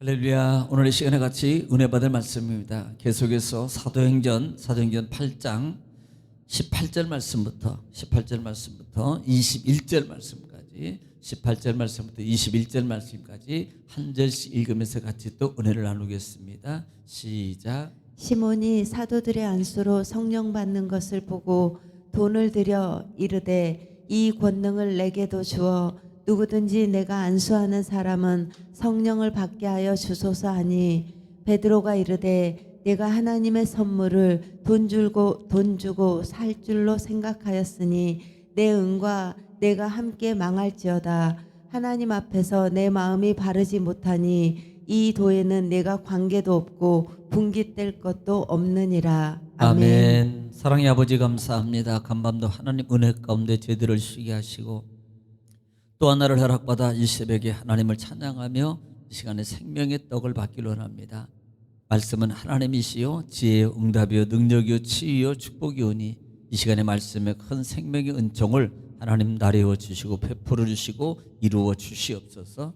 할렐루야. 오늘 이 시간에 같이 은혜 받을 말씀입니다. 계속해서 사도행전 8장 18절 말씀부터 21절 말씀까지 18절 말씀부터 21절 말씀까지 한 절씩 읽으면서 같이 또 은혜를 나누겠습니다. 시작. 시몬이 사도들의 안수로 성령 받는 것을 보고 돈을 들여 이르되 이 권능을 내게도 주어 누구든지 내가 안수하는 사람은 성령을 받게 하여 주소서 하니, 베드로가 이르되 내가 하나님의 선물을 돈 주고 살 줄로 생각하였으니 내 은과 내가 함께 망할지어다. 하나님 앞에서 내 마음이 바르지 못하니 이 도에는 내가 관계도 없고 분깃될 것도 없느니라. 아멘. 사랑의 아버지 감사합니다. 간밤도 하나님 은혜 가운데 저희들을 쉬게 하시고 또 하나를 허락받아 이 새벽에 하나님을 찬양하며 이 시간에 생명의 떡을 받기로 합니다. 말씀은 하나님이시요 지혜요 응답이요 능력이요 치유요 축복이오니 이 시간에 말씀에 큰 생명의 은총을 하나님 나레어 주시고 베풀어 주시고 이루어 주시옵소서.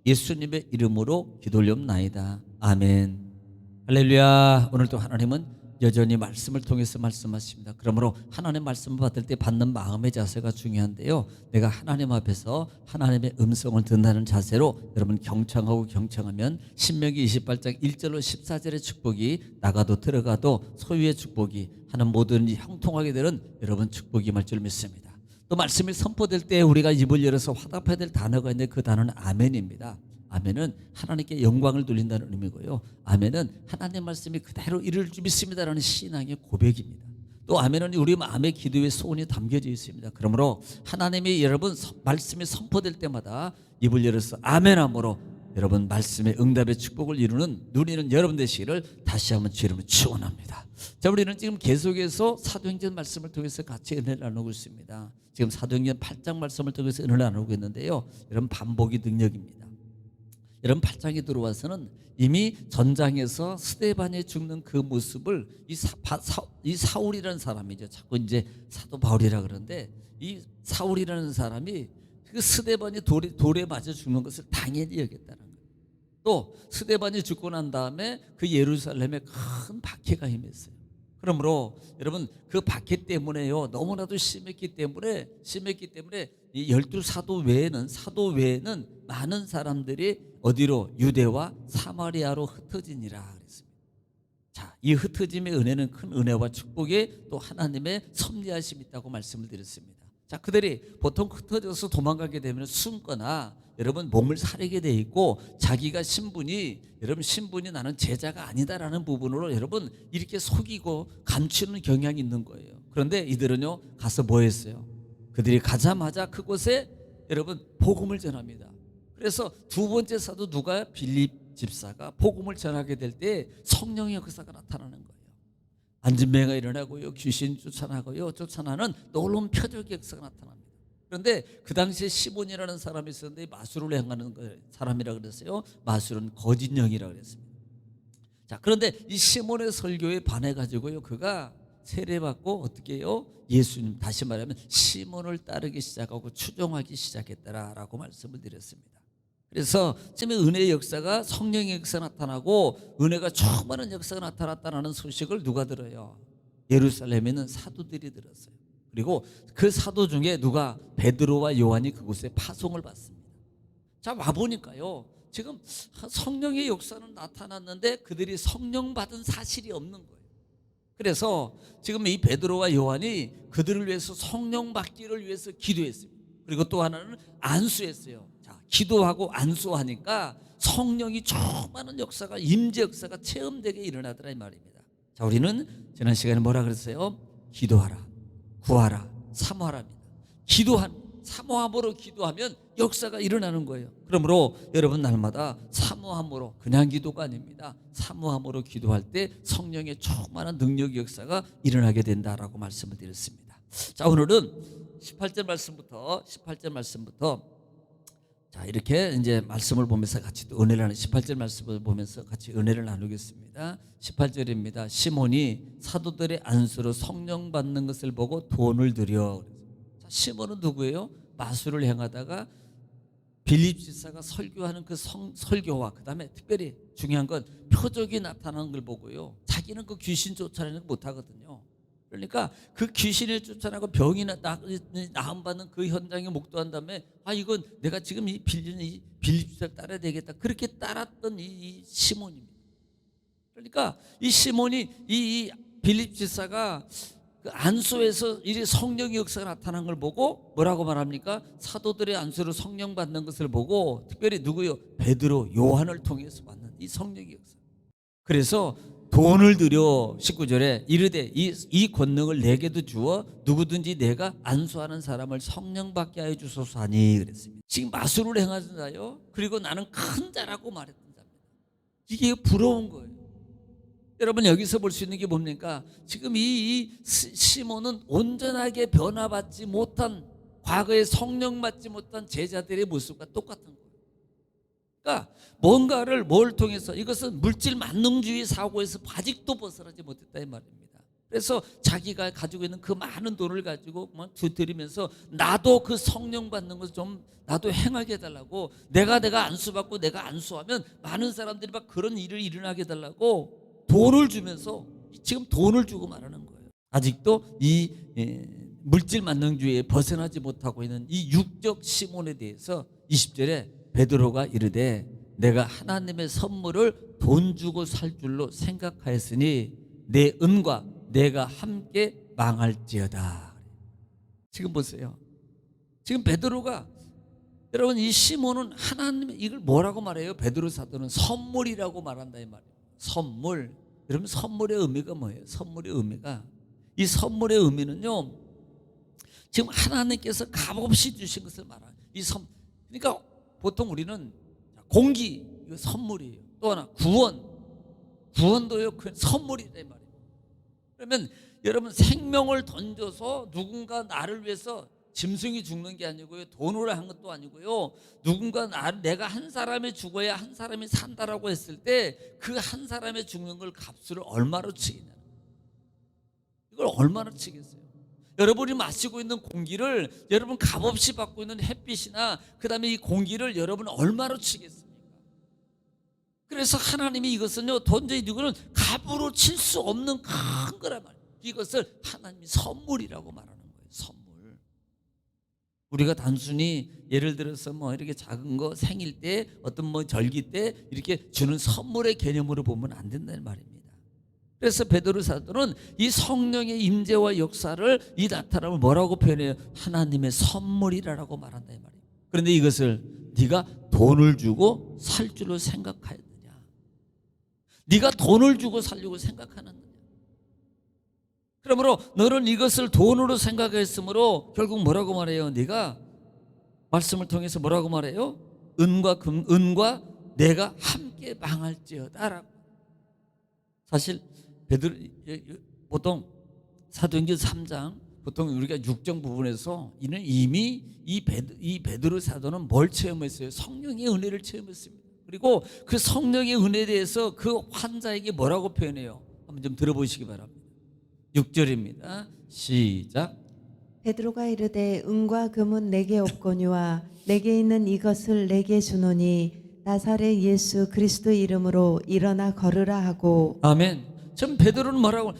예수님의 이름으로 기도올옵나이다. 아멘. 할렐루야. 오늘도 하나님은 여전히 말씀을 통해서 말씀하십니다. 그러므로 하나님의 말씀을 받을 때 받는 마음의 자세가 중요한데요, 내가 하나님 앞에서 하나님의 음성을 듣는다는 자세로 여러분 경청하면 신명기 28장 1절로 14절의 축복이 나가도 들어가도 소유의 축복이 하는 모든 형통하게 되는 여러분 축복이 임할 줄 믿습니다. 또 말씀이 선포될 때 우리가 입을 열어서 화답해야 될 단어가 있는데 그 단어는 아멘입니다. 아멘은 하나님께 영광을 돌린다는 의미고요, 아멘은 하나님 말씀이 그대로 이룰 줄 믿습니다라는 신앙의 고백입니다. 또 아멘은 우리 마음의 기도의 소원이 담겨져 있습니다. 그러므로 하나님이 여러분 말씀이 선포될 때마다 입을 열어서 아멘함으로 여러분 말씀의 응답의 축복을 이루는 누리는 여러분 되시기를 다시 한번 주 이름으로 축원합니다. 자, 우리는 지금 계속해서 사도행전 말씀을 통해서 같이 은혜를 나누고 있습니다. 지금 사도행전 8장 말씀을 통해서 은혜를 나누고 있는데요, 여러분 반복이 능력입니다. 여러분 8장에 들어와서는 이미 전장에서 스데반이 죽는 그 모습을 이 사울이라는 사람이죠. 자꾸 이제 사도 바울이라 그러는데, 이 사울이라는 사람이 그 스데반이 돌에 맞아 죽는 것을 당연히 여겼다는 거예요. 또 스데반이 죽고 난 다음에 그 예루살렘에 큰 박해가 임했어요. 그러므로 여러분 그 박해 때문에요, 너무나도 심했기 때문에 이 12사도 외에는 많은 사람들이 어디로? 유대와 사마리아로 흩어지니라 그랬습니다. 자, 이 흩어짐의 은혜는 큰 은혜와 축복에 또 하나님의 섭리하심이 있다고 말씀을 드렸습니다. 자, 그들이 보통 흩어져서 도망가게 되면 숨거나 여러분 몸을 사리게 돼 있고, 자기가 신분이 나는 제자가 아니다라는 부분으로 여러분 이렇게 속이고 감추는 경향이 있는 거예요. 그런데 이들은요 가서 뭐 했어요? 그들이 가자마자 그곳에 여러분 복음을 전합니다. 그래서 두 번째 사도 누가? 빌립 집사가 복음을 전하게 될 때 성령의 역사가 나타나는 거예요. 안진뱅이가 일어나고요, 귀신 쫓아나는 놀라운 표적의 역사가 나타납니다. 그런데 그 당시에 시몬이라는 사람이 있었는데 마술을 행하는 사람이라 그랬어요. 마술은 거짓 영이라 그랬습니다. 자, 그런데 이 시몬의 설교에 반해가지고요, 그가 세례받고 어떻게 해요? 예수님, 다시 말하면 시몬을 따르기 시작하고 추종하기 시작했다라고 말씀을 드렸습니다. 그래서 지금 은혜의 역사가, 성령의 역사가 나타나고 은혜가 충만한 역사가 나타났다는 소식을 누가 들어요? 예루살렘에 있는 사도들이 들었어요. 그리고 그 사도 중에 누가? 베드로와 요한이 그곳에 파송을 받습니다. 자, 와보니까요, 지금 성령의 역사는 나타났는데 그들이 성령 받은 사실이 없는 거예요. 그래서 지금 이 베드로와 요한이 그들을 위해서 성령 받기를 위해서 기도했습니다. 그리고 또 하나는 안수했어요. 자, 기도하고 안수하니까 성령이 충만한 역사가, 임재 역사가 체험되게 일어나더라 이 말입니다. 자, 우리는 지난 시간에 뭐라 그랬어요? 기도하라, 구하라, 사모하랍니다. 사모함으로 기도하면 역사가 일어나는 거예요. 그러므로 여러분 날마다 사모함으로, 그냥 기도가 아닙니다, 사모함으로 기도할 때 성령의 충만한 능력의 역사가 일어나게 된다라고 말씀을 드렸습니다. 자, 오늘은 18절 말씀부터 자, 이렇게 이제 말씀을 보면서 같이 또 은혜를 나누, 18절 말씀을 보면서 같이 은혜를 나누겠습니다. 18절입니다. 시몬이 사도들의 안수로 성령 받는 것을 보고 돈을 들여. 자, 시몬은 누구예요? 마술을 행하다가 빌립 집사가 설교하는 그 설교와 그 다음에 특별히 중요한 건 표적이 나타나는 걸 보고요, 자기는 그 귀신 쫓아내는 거 못하거든요. 그러니까 그 귀신을 쫓아나고 병이 나음받는 그 현장에 목도한 다음에 이건 내가 지금 이 빌립 집사를 따라야 되겠다, 그렇게 따랐던 이 시몬입니다. 그러니까 이 시몬이 이 빌립 집사가 그 안수에서 이 성령의 역사가 나타난 걸 보고 뭐라고 말합니까? 사도들의 안수로 성령 받는 것을 보고, 특별히 누구요? 베드로, 요한을 통해서 받는 이 성령의 역사. 그래서 돈을 들여 19절에 이르되 이 권능을 내게도 주어 누구든지 내가 안수하는 사람을 성령 받게 하여 주소서 하니 그랬습니다. 지금 마술을 행하는 자요, 그리고 나는 큰 자라고 말했던 자입니다. 이게 부러운 거예요. 여러분, 여기서 볼 수 있는 게 뭡니까? 지금 이 시몬은 온전하게 변화받지 못한, 과거에 성령 받지 못한 제자들의 모습과 똑같은 거예요. 그러니까 뭔가를 뭘 통해서, 이것은 물질 만능주의 사고에서 아직도 벗어나지 못했다 이 말입니다. 그래서 자기가 가지고 있는 그 많은 돈을 가지고 드리면서 나도 그 성령 받는 것을 좀 나도 행하게 해달라고, 내가 안수받고 내가 안수하면 많은 사람들이 막 그런 일을 일어나게 해달라고 돈을 주면서 지금 돈을 주고 말하는 거예요. 아직도 이 물질 만능주의에 벗어나지 못하고 있는 이 육적 시몬에 대해서 20절에 베드로가 이르되 내가 하나님의 선물을 돈 주고 살 줄로 생각하였으니 내 은과 내가 함께 망할지어다. 지금 보세요. 지금 베드로가, 여러분, 이 시몬은 하나님의, 이걸 뭐라고 말해요? 베드로 사도는 선물이라고 말한다 이 말이에요. 선물. 여러분, 선물의 의미가 뭐예요? 선물의 의미가, 이 선물의 의미는요, 지금 하나님께서 값없이 주신 것을 말하는 이 그러니까 보통 우리는 공기, 이거 선물이에요. 또 하나 구원도요, 그 선물이다 이 말이에요. 그러면 여러분, 생명을 던져서 누군가 나를 위해서, 짐승이 죽는 게 아니고요, 돈으로 한 것도 아니고요, 누군가 내가 한 사람이 죽어야 한 사람이 산다라고 했을 때 그 한 사람이 죽는 걸 값을 얼마로 치겠냐, 이걸 얼마나 치겠어요? 여러분이 마시고 있는 공기를 여러분 값없이 받고 있는 햇빛이나 그 다음에 이 공기를 여러분 얼마로 치겠습니까? 그래서 하나님이 이것은요, 도저히 이거는 값으로 칠 수 없는 큰 거란 말이에요. 이것을 하나님이 선물이라고 말하는 거예요. 선물. 우리가 단순히 예를 들어서 뭐 이렇게 작은 거 생일 때, 어떤 뭐 절기 때 이렇게 주는 선물의 개념으로 보면 안 된다는 말입니다. 그래서 베드로 사도는 이 성령의 임재와 역사를, 이 나타남을 뭐라고 표현해요? 하나님의 선물이라고 말한다 이 말이에요. 그런데 이것을 네가 돈을 주고 살 줄로 생각하였느냐? 네가 돈을 주고 살려고 생각하느냐? 그러므로 너는 이것을 돈으로 생각했으므로 결국 뭐라고 말해요? 네가 말씀을 통해서 뭐라고 말해요? 은과 내가 함께 망할지어다라고. 사실 보통 사도행전 3장, 보통 우리가 6장 부분에서 이는 이미 이 베드로 사도는 뭘 체험했어요? 성령의 은혜를 체험했습니다. 그리고 그 성령의 은혜에 대해서 그 환자에게 뭐라고 표현해요? 한번 좀 들어보시기 바랍니다. 6절입니다. 시작. 베드로가 이르되 은과 금은 내게 없거니와 내게 있는 이것을 내게 주노니 나사렛 예수 그리스도 이름으로 일어나 걸으라 하고. 아멘. 지금 베드로는 뭐라고,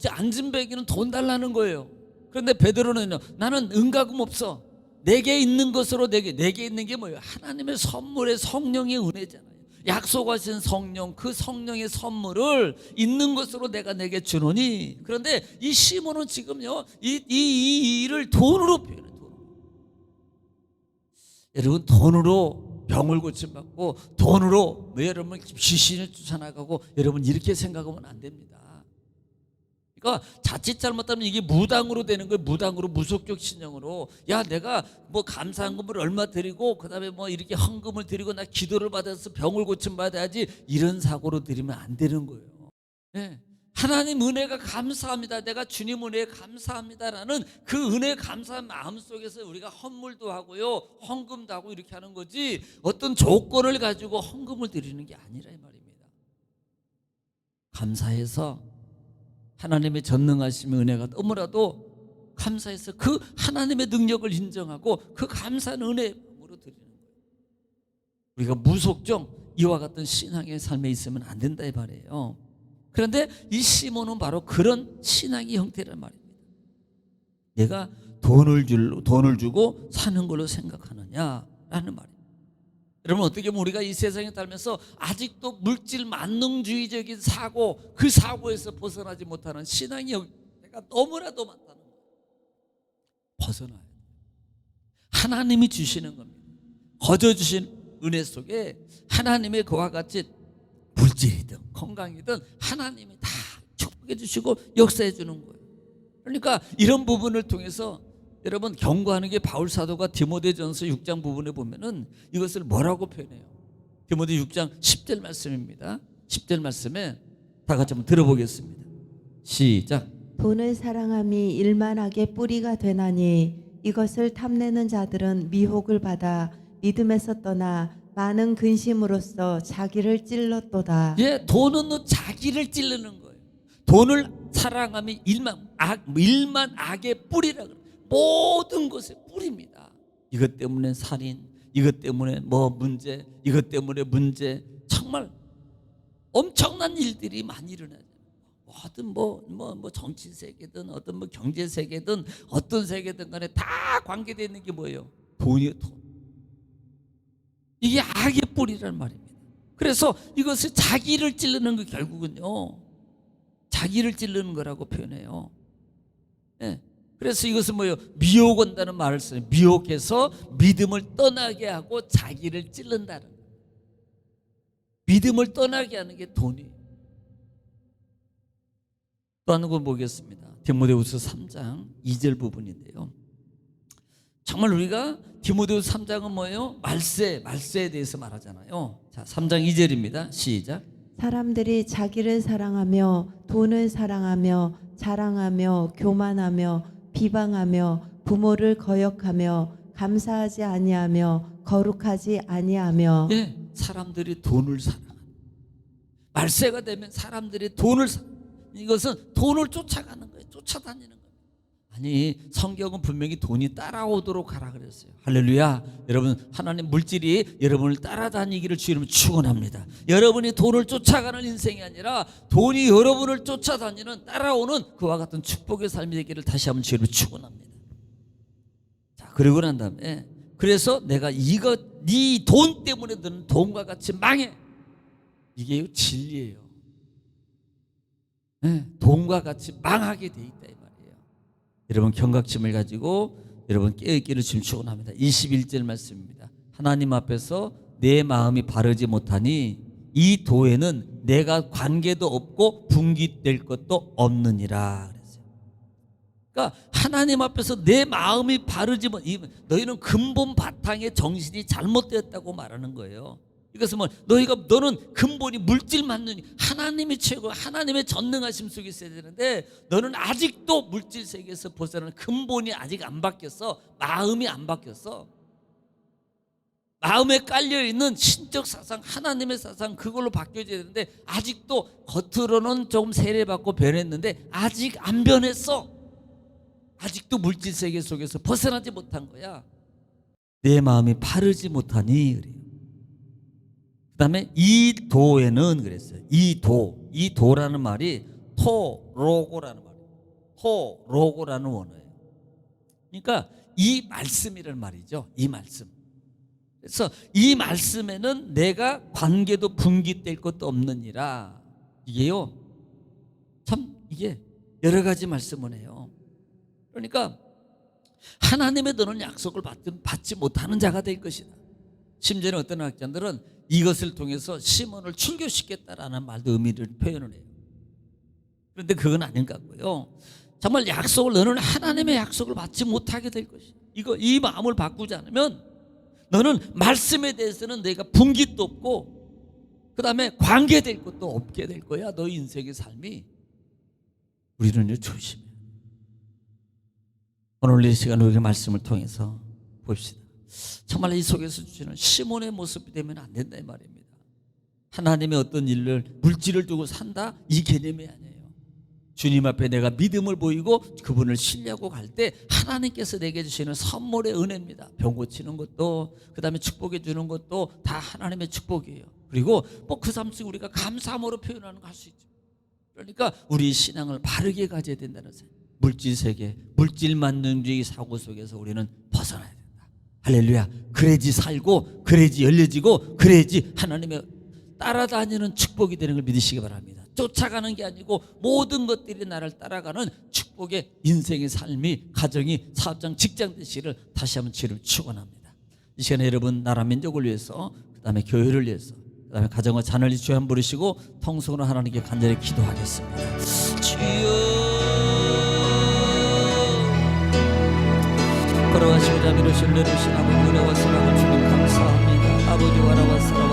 안진뱅이는 돈 달라는 거예요. 그런데 베드로는요, 나는 은과 금 없어. 내게 있는 것으로 내게 있는 게 뭐예요? 하나님의 선물의 성령의 은혜잖아요. 약속하신 성령, 그 성령의 선물을 있는 것으로 내게 주노니. 그런데 이 시몬은 지금요, 이 일을 돈으로 표현해요. 여러분, 돈으로 병을 고침받고 돈으로 여러분 귀신을 쫓아나가고, 여러분 이렇게 생각하면 안 됩니다. 그러니까 자칫 잘못하면 이게 무당으로 되는 거예요. 무당으로, 무속적 신령으로. 야, 내가 뭐 감사한금을 얼마 드리고 그다음에 뭐 이렇게 헌금을 드리고 나 기도를 받아서 병을 고침받아야지, 이런 사고로 드리면 안 되는 거예요. 네. 하나님 은혜가 감사합니다, 내가 주님 은혜에 감사합니다라는 그 은혜에 감사한 마음 속에서 우리가 헌물도 하고요, 헌금도 하고 이렇게 하는 거지, 어떤 조건을 가지고 헌금을 드리는 게 아니라 이 말입니다. 감사해서 하나님의 전능하심의 은혜가 너무나도 감사해서 그 하나님의 능력을 인정하고 그 감사한 은혜로 드리는 거예요. 우리가 무속정 이와 같은 신앙의 삶에 있으면 안 된다 이 말이에요. 그런데 이 시몬은 바로 그런 신앙의 형태란 말입니다. 내가 돈을 주고 사는 걸로 생각하느냐라는 말이에요. 여러분, 어떻게 보면 우리가 이 세상에 살면서 아직도 물질 만능주의적인 사고, 그 사고에서 벗어나지 못하는 신앙의 형태가 너무나도 많다는 거예요. 벗어나야 돼요. 하나님이 주시는 겁니다. 거저 주신 은혜 속에 하나님의 그와 같이 물질이든 건강이든 하나님이 다 축복해 주시고 역사해 주는 거예요. 그러니까 이런 부분을 통해서 여러분, 경고하는 게 바울 사도가 디모데전서 6장 부분에 보면은 이것을 뭐라고 표현해요? 디모데 6장 10절 말씀입니다. 10절 말씀에 다 같이 한번 들어보겠습니다. 시작. 돈을 사랑함이 일만하게 뿌리가 되나니 이것을 탐내는 자들은 미혹을 받아 믿음에서 떠나 많은 근심으로써 자기를 찔렀도다. 예, 돈은 자기를 찌르는 거예요. 돈을 사랑함이 일만 악의 뿌리라 그래요. 모든 것의 뿌리입니다. 이것 때문에 살인, 이것 때문에 문제, 이것 때문에 문제, 정말 엄청난 일들이 많이 일어나요. 어떤 정치 세계든 어떤 경제 세계든 어떤 세계든 간에 다 관계되어 있는 게 뭐예요? 돈이에요, 돈. 이게 악의 뿌리란 말입니다. 그래서 이것을 자기를 찌르는 거, 결국은요 자기를 찌르는 거라고 표현해요. 예. 그래서 이것은 미혹 온다는 말을 써요. 미혹해서 믿음을 떠나게 하고 자기를 찌른다는 거예요. 믿음을 떠나게 하는 게 돈이에요. 또 하는 거 보겠습니다. 디모데후서 3장 2절 부분인데요. 정말 우리가 디모데후서 3장은 뭐예요? 말세에 대해서 말하잖아요. 자, 3장 2절입니다. 시작. 사람들이 자기를 사랑하며 돈을 사랑하며 자랑하며 교만하며 비방하며 부모를 거역하며 감사하지 아니하며 거룩하지 아니하며. 예, 사람들이 돈을 사랑한다. 말세가 되면 사람들이 돈을 이것은 돈을 쫓아가는 거예요. 쫓아다니는 거예요. 아니, 성경은 분명히 돈이 따라오도록 하라 그랬어요. 할렐루야. 여러분, 하나님 물질이 여러분을 따라다니기를 주님은 축원합니다. 여러분이 돈을 쫓아가는 인생이 아니라 돈이 여러분을 쫓아다니는, 따라오는 그와 같은 축복의 삶이 되기를 다시 한번 주님은 축원합니다. 자, 그리고 난 다음에 그래서 내가 네 돈 때문에 너는 돈과 같이 망해. 이게 진리예요. 네, 돈과 같이 망하게 돼 있다 이 말이에요. 여러분, 경각심을 가지고 여러분 깨어있기를 주님 축원합니다. 21절 말씀입니다. 하나님 앞에서 내 마음이 바르지 못하니 이 도에는 내가 관계도 없고 분깃될 것도 없느니라 그랬어요. 그러니까 하나님 앞에서 내 마음이 바르지 못, 너희는 근본 바탕의 정신이 잘못되었다고 말하는 거예요. 이것은 너는 근본이 물질 맞는 하나님이 최고, 하나님의 전능하심 속에 있어야 되는데 너는 아직도 물질 세계에서 벗어나는 근본이 아직 안 바뀌었어. 마음이 안 바뀌었어. 마음에 깔려있는 신적 사상, 하나님의 사상, 그걸로 바뀌어져야 되는데 아직도 겉으로는 조금 세례받고 변했는데 아직 안 변했어. 아직도 물질 세계 속에서 벗어나지 못한 거야. 내 마음이 바르지 못하니 그래요. 그 다음에 이 도에는 그랬어요. 이 도라는 말이 토로고라는 말이에요. 토로고라는 원어예요. 그러니까 이 말씀이라는 말이죠. 이 말씀. 그래서 이 말씀에는 내가 관계도 분깃될 것도 없느니라. 이게요, 참 이게 여러 가지 말씀을 해요. 그러니까 하나님의 너는 약속을 받지 못하는 자가 될 것이다. 심지어는 어떤 학자들은 이것을 통해서 시몬을 출교시켰다라는 말도 의미를 표현을 해요. 그런데 그건 아닌 것 같고요. 정말 너는 하나님의 약속을 받지 못하게 될 것이야. 이 마음을 바꾸지 않으면 너는 말씀에 대해서는 내가 분깃도 없고 그 다음에 관계될 것도 없게 될 거야. 너 인생의 삶이. 우리는 조심해. 오늘 이 시간 우리의 말씀을 통해서 봅시다. 정말 이 속에서 주시는 시몬의 모습이 되면 안 된다 이 말입니다. 하나님의 어떤 일을 물질을 두고 산다 이 개념이 아니에요. 주님 앞에 내가 믿음을 보이고 그분을 신뢰하고 갈 때 하나님께서 내게 주시는 선물의 은혜입니다. 병 고치는 것도, 그 다음에 축복해 주는 것도 다 하나님의 축복이에요. 그리고 뭐 그 삶 속에 우리가 감사함으로 표현하는 거 할 수 있죠. 그러니까 우리 신앙을 바르게 가져야 된다는 생각. 물질 세계, 물질 만능주의 사고 속에서 우리는 벗어나야 된다. 할렐루야. 그래야지 살고, 그래야지 열려지고, 그래야지 하나님의 따라다니는 축복이 되는 걸 믿으시기 바랍니다. 쫓아가는 게 아니고 모든 것들이 나를 따라가는 축복의 인생의 삶이, 가정이, 사업장, 직장 되시기를 다시 한번 주를 축원합니다. 이 시간에 여러분 나라 민족을 위해서, 그 다음에 교회를 위해서, 그 다음에 가정과 자녀를 주여 한번 부르시고 통성으로 하나님께 간절히 기도하겠습니다. 주여, 걸어가시고 자비로우신 내려오신 아버지, 은혜와 사랑을 주님 감사합니다. 아버지와 나와 사랑